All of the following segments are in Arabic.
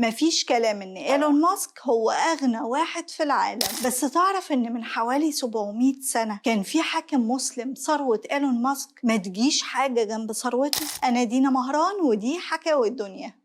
مفيش كلام إن إيلون ماسك هو أغنى واحد في العالم. بس تعرف إن من حوالي 700 سنة كان في حاكم مسلم ثروة إيلون ماسك ما تجيش حاجة جنب ثروته؟ أنا دينا مهران ودي حكاوي الدنيا.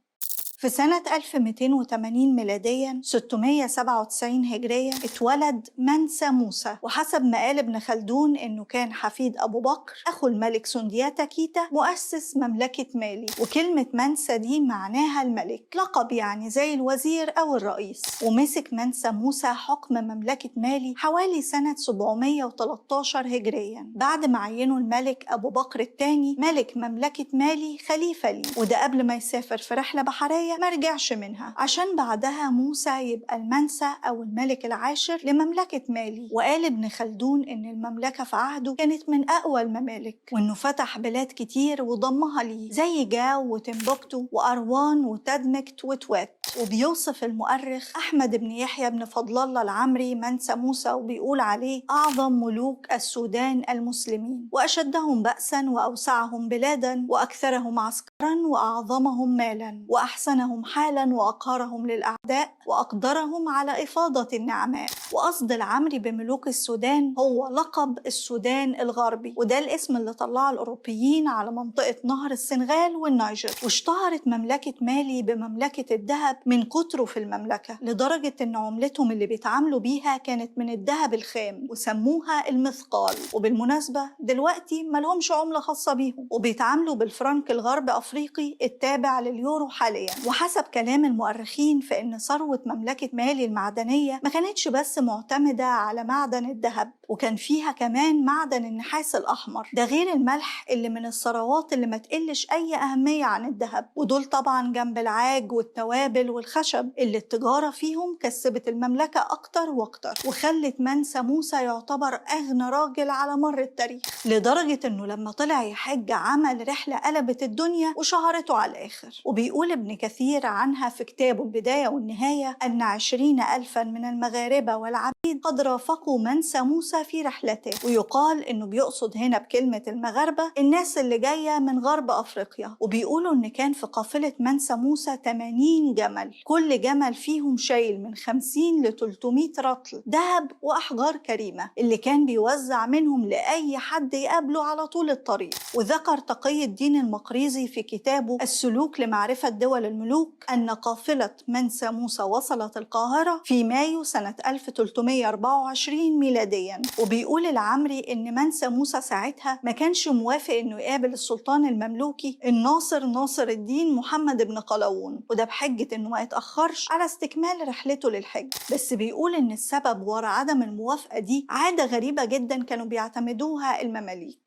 في سنة 1280 ميلادياً 697 هجرية اتولد منسى موسى، وحسب ما قال ابن خلدون إنه كان حفيد أبو بكر أخو الملك سندياتا كيتا مؤسس مملكة مالي. وكلمة منسى دي معناها الملك، لقب يعني زي الوزير أو الرئيس. ومسك منسى موسى حكم مملكة مالي حوالي سنة 713 هجرياً بعد ما عينوا الملك أبو بكر الثاني ملك مملكة مالي خليفة ليه، وده قبل ما يسافر في رحلة بحرية ما رجعش منها، عشان بعدها موسى يبقى المنسى أو الملك العاشر لمملكة مالي. وقال ابن خلدون إن المملكة في عهده كانت من أقوى الممالك، وإنه فتح بلاد كتير وضمها ليه زي جاو وتمبكتو وأروان وتدمكت وتوات. وبيوصف المؤرخ أحمد بن يحيى بن فضل الله العمري منسى موسى وبيقول عليه أعظم ملوك السودان المسلمين، وأشدهم بأسا وأوسعهم بلادا وأكثرهم عسكرا وأعظمهم مالا وأحسنهم حالا وأقهرهم للأعداء وأقدرهم على إفاضة النعماء. وقصد العمري بملوك السودان هو لقب السودان الغربي، وده الاسم اللي طلعه الأوروبيين على منطقة نهر السنغال والنيجر. واشتهرت مملكة مالي بمملكة الذهب من كتره في المملكة، لدرجة إن عملتهم اللي بيتعاملوا بيها كانت من الذهب الخام وسموها المثقال. وبالمناسبة دلوقتي ملهمش عملة خاصة بيهم وبيتعاملوا بالفرنك الغرب أفريقي التابع لليورو حاليا. وحسب كلام المؤرخين فإن ثروة مملكة مالي المعدنية ما كانتش بس معتمدة على معدن الذهب، وكان فيها كمان معدن النحاس الأحمر، ده غير الملح اللي من الثروات اللي ما تقلش أي أهمية عن الذهب. ودول طبعا جنب العاج والتوابل والخشب اللي التجارة فيهم كسبت المملكة أكتر وأكتر، وخلت منسى موسى يعتبر أغنى راجل على مر التاريخ، لدرجة إنه لما طلع يحج عمل رحلة قلبت الدنيا وشهرته على الآخر. وبيقول ابن كثير عنها في كتابه البداية والنهاية أن 20,000 من المغاربة والعبيد قد رافقوا منسى موسى في رحلته. ويقال إنه بيقصد هنا بكلمة المغاربة الناس اللي جاية من غرب أفريقيا. وبيقولوا إن كان في قافلة منسى موسى 80 جمل، كل جمل فيهم شايل من 50 ل 300 رطل ذهب وأحجار كريمة، اللي كان بيوزع منهم لأي حد يقابله على طول الطريق. وذكر تقي الدين المقريزي في كتابه السلوك لمعرفة دول الملوك أن قافلة منسى موسى وصلت القاهرة في مايو سنة 1324 ميلاديا. وبيقول العمري إن منسى موسى ساعتها ما كانش موافق إنه يقابل السلطان المملوكي الناصر ناصر الدين محمد بن قلاوون، وده بحجة إنه ما يتأخرش على استكمال رحلته للحج. بس بيقول إن السبب وراء عدم الموافقة دي عادة غريبة جدا كانوا بيعتمدوها المماليك،